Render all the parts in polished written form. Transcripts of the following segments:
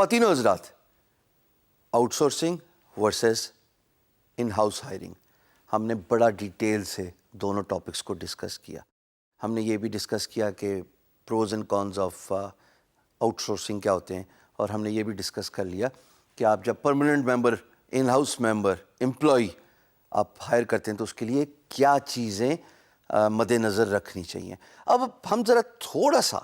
خواتین و حضرات، outsourcing versus in house hiring, ہم نے بڑا ڈیٹیل سے دونوں ٹاپکس کو ڈسکس کیا. ہم نے یہ بھی ڈسکس کیا کہ pros and cons of outsourcing کیا ہوتے ہیں، اور ہم نے یہ بھی ڈسکس کر لیا کہ آپ جب permanent member, in house member, employee آپ ہائر کرتے ہیں تو اس کے لیے کیا چیزیں مد نظر رکھنی چاہیے. اب ہم ذرا تھوڑا سا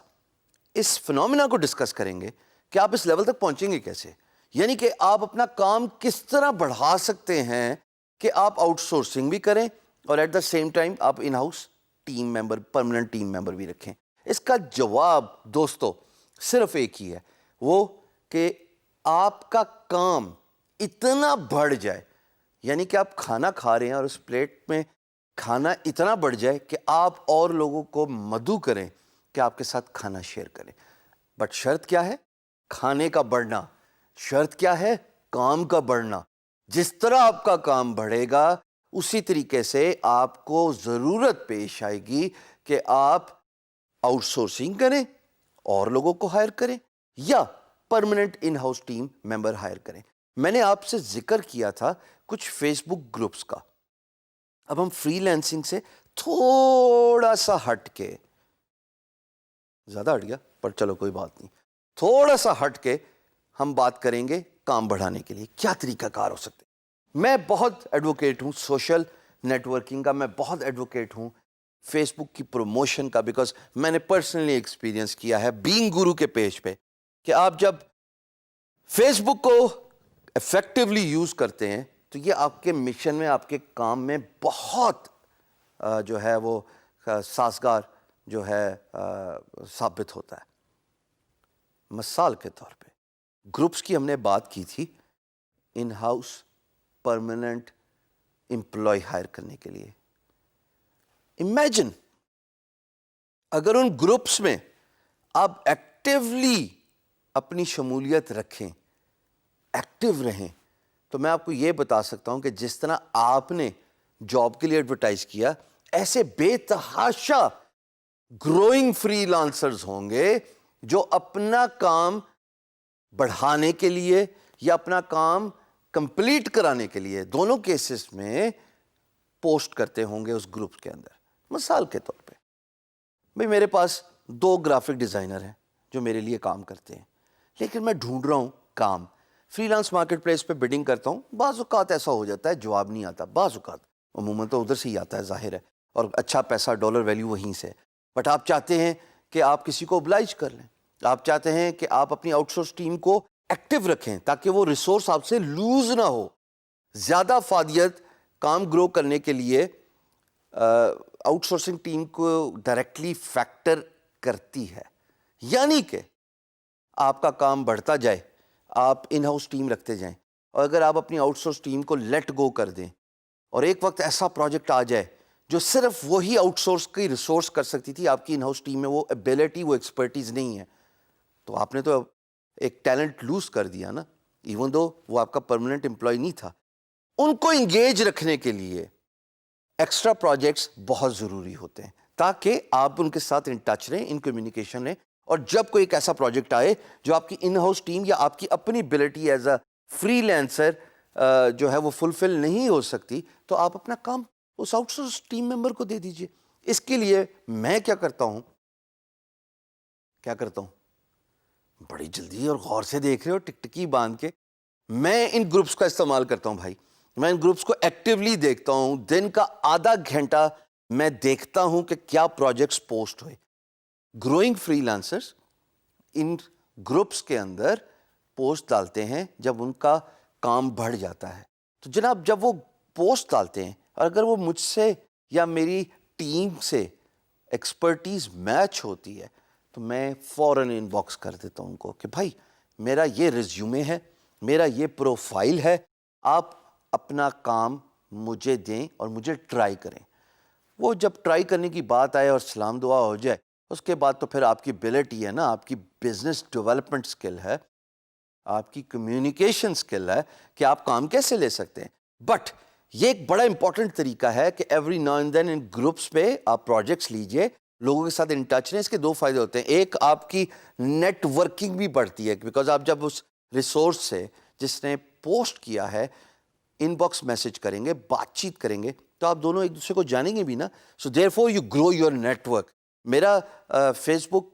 اس فنومینا کو ڈسکس کریں گے کہ آپ اس لیول تک پہنچیں گے کیسے، یعنی کہ آپ اپنا کام کس طرح بڑھا سکتے ہیں کہ آپ آؤٹ سورسنگ بھی کریں اور ایٹ دا سیم ٹائم آپ ان ہاؤس ٹیم ممبر، پرماننٹ ٹیم ممبر بھی رکھیں. اس کا جواب دوستو صرف ایک ہی ہے، وہ کہ آپ کا کام اتنا بڑھ جائے، یعنی کہ آپ کھانا کھا رہے ہیں اور اس پلیٹ میں کھانا اتنا بڑھ جائے کہ آپ اور لوگوں کو مدعو کریں کہ آپ کے ساتھ کھانا شیئر کریں. بٹ شرط کیا ہے؟ کھانے کا بڑھنا. شرط کیا ہے؟ کام کا بڑھنا. جس طرح آپ کا کام بڑھے گا اسی طریقے سے آپ کو ضرورت پیش آئے گی کہ آپ آؤٹ سورسنگ کریں اور لوگوں کو ہائر کریں یا permanent in house team member hire کریں. میں نے آپ سے ذکر کیا تھا کچھ فیس بک گروپس کا. اب ہم فری لینسنگ سے تھوڑا سا ہٹ کے، زیادہ ہٹ گیا پر چلو کوئی بات نہیں، تھوڑا سا ہٹ کے ہم بات کریں گے کام بڑھانے کے لیے کیا طریقہ کار ہو سکتے. میں بہت ایڈوکیٹ ہوں سوشل نیٹ ورکنگ کا، میں بہت ایڈوکیٹ ہوں فیس بک کی پروموشن کا، بیکاز میں نے پرسنلی ایکسپیرینس کیا ہے بینگ گرو کے پیج پہ کہ آپ جب فیس بک کو افیکٹولی یوز کرتے ہیں تو یہ آپ کے مشن میں، آپ کے کام میں بہت جو ہے وہ سازگار جو ہے ثابت ہوتا ہے. مثال کے طور پہ گروپس کی ہم نے بات کی تھی in house permanent employee hire کرنے کے لیے. امیجن اگر ان گروپس میں آپ ایکٹیولی اپنی شمولیت رکھیں، ایکٹیو رہیں، تو میں آپ کو یہ بتا سکتا ہوں کہ جس طرح آپ نے جاب کے لیے ایڈورٹائز کیا، ایسے بے تحاشا گروئنگ فری لانسرز ہوں گے جو اپنا کام بڑھانے کے لیے یا اپنا کام کمپلیٹ کرانے کے لیے دونوں کیسز میں پوسٹ کرتے ہوں گے اس گروپ کے اندر. مثال کے طور پہ بھئی میرے پاس 2 گرافک ڈیزائنر ہیں جو میرے لیے کام کرتے ہیں، لیکن میں ڈھونڈ رہا ہوں کام. فری لانس مارکیٹ پلیس پہ بڈنگ کرتا ہوں، بعض اوقات ایسا ہو جاتا ہے جواب نہیں آتا، بعض اوقات عموماً تو ادھر سے ہی آتا ہے ظاہر ہے، اور اچھا پیسہ ڈالر ویلیو وہیں سے. بٹ آپ چاہتے ہیں کہ آپ کسی کو oblige کر لیں، آپ چاہتے ہیں کہ آپ اپنی آؤٹ سورس ٹیم کو ایکٹیو رکھیں تاکہ وہ ریسورس آپ سے لوز نہ ہو. زیادہ افادیت کام گرو کرنے کے لیے آؤٹ سورسنگ ٹیم کو ڈائریکٹلی فیکٹر کرتی ہے، یعنی کہ آپ کا کام بڑھتا جائے، آپ ان ہاؤس ٹیم رکھتے جائیں، اور اگر آپ اپنی آؤٹ سورس ٹیم کو لیٹ گو کر دیں اور ایک وقت ایسا پروجیکٹ آ جائے جو صرف وہی آؤٹ سورس کی ریسورس کر سکتی تھی، آپ کی ان ہاؤس ٹیم میں وہ ایبلٹی، وہ ایکسپرٹیز نہیں ہے، تو آپ نے تو ایک ٹیلنٹ لوز کر دیا نا، ایون دو وہ آپ کا پرماننٹ امپلائی نہیں تھا. ان کو انگیج رکھنے کے لیے ایکسٹرا پروجیکٹس بہت ضروری ہوتے ہیں تاکہ آپ ان کے ساتھ ان ٹچ رہیں، ان کمیونیکیشن رہیں، اور جب کوئی ایک ایسا پروجیکٹ آئے جو آپ کی ان ہاؤس ٹیم یا آپ کی اپنی ability as a free lancer جو ہے وہ فلفل نہیں ہو سکتی، تو آپ اپنا کام اس آؤٹ سورس ٹیم ممبر کو دے دیجئے. اس کے لیے میں کیا کرتا ہوں، بڑی جلدی اور غور سے دیکھ رہے ہو ٹکٹکی باندھ کے، میں ان گروپس کا استعمال کرتا ہوں. بھائی میں ان گروپس کو ایکٹیولی دیکھتا ہوں، دن کا آدھا گھنٹہ میں دیکھتا ہوں کہ کیا پروجیکٹس پوسٹ ہوئے. گروئنگ فری لانسرز ان گروپس کے اندر پوسٹ ڈالتے ہیں جب ان کا کام بڑھ جاتا ہے. تو جناب جب وہ پوسٹ ڈالتے ہیں اور اگر وہ مجھ سے یا میری ٹیم سے ایکسپرٹیز میچ ہوتی ہے تو میں فوراً ان باکس کر دیتا ہوں ان کو کہ بھائی میرا یہ ریزیومے ہے، میرا یہ پروفائل ہے، آپ اپنا کام مجھے دیں اور مجھے ٹرائی کریں. وہ جب ٹرائی کرنے کی بات آئے اور سلام دعا ہو جائے، اس کے بعد تو پھر آپ کی ابیلٹی ہے نا، آپ کی بزنس ڈیولپمنٹ سکل ہے، آپ کی کمیونیکیشن سکل ہے کہ آپ کام کیسے لے سکتے ہیں. بٹ یہ ایک بڑا امپورٹنٹ طریقہ ہے کہ every now and then in groups پہ آپ پروجیکٹس لیجئے، لوگوں کے ساتھ ان ٹچ رہیں. اس کے 2 فائدے ہوتے ہیں. ایک، آپ کی نیٹ ورکنگ بھی بڑھتی ہے، بیکاز آپ جب اس ریسورس سے جس نے پوسٹ کیا ہے ان باکس میسج کریں گے, بات چیت کریں گے, تو آپ دونوں ایک دوسرے کو جانیں گے بھی نا. So therefore you grow your network. میرا فیس بک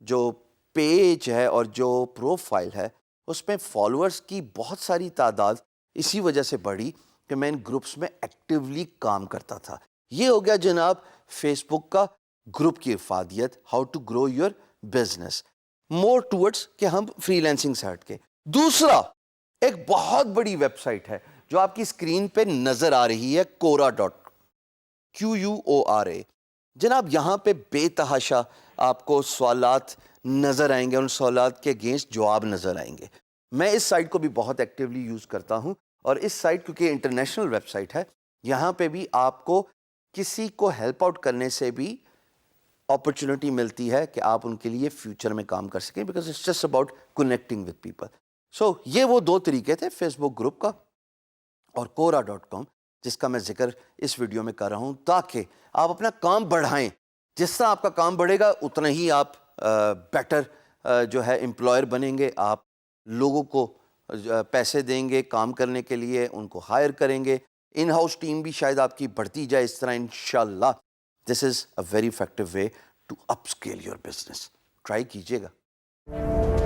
جو پیج ہے اور جو پروفائل ہے اس میں فالوورس کی بہت ساری تعداد اسی وجہ سے بڑھی کہ میں ان گروپس میں ایکٹیولی کام کرتا تھا. یہ ہو گیا جناب فیس بک کا گروپ کی افادیت, how to grow your business more towards کہ ہم فری لینسنگ سے ہٹ کے. دوسرا ایک بہت بڑی ویب سائٹ ہے جو آپ کی اسکرین پہ نظر آ رہی ہے, Quora. جناب یہاں پہ بے تحاشا آپ کو سوالات نظر آئیں گے, ان سوالات کے اگینسٹ جواب نظر آئیں گے. میں اس سائٹ کو بھی بہت ایکٹیولی یوز کرتا ہوں, اور اس سائٹ کیونکہ انٹرنیشنل ویب سائٹ ہے, یہاں پہ بھی آپ کو کسی کو ہیلپ آؤٹ کرنے سے بھی اپرچونٹی ملتی ہے کہ آپ ان کے لیے فیوچر میں کام کر سکیں, because it's just about connecting with people. So یہ وہ دو طریقے تھے, فیس بک گروپ کا اور Quora.com, جس کا میں ذکر اس ویڈیو میں کر رہا ہوں تاکہ آپ اپنا کام بڑھائیں. جس طرح آپ کا کام بڑھے گا اتنا ہی آپ بیٹر جو ہے امپلائر بنیں گے, آپ لوگوں کو پیسے دیں گے کام کرنے کے لیے, ان کو ہائر کریں گے, ان ہاؤس ٹیم بھی شاید آپ کی بڑھتی جائے اس طرح انشاءاللہ. This is a very effective way to upscale your business. Try کیجیے گا.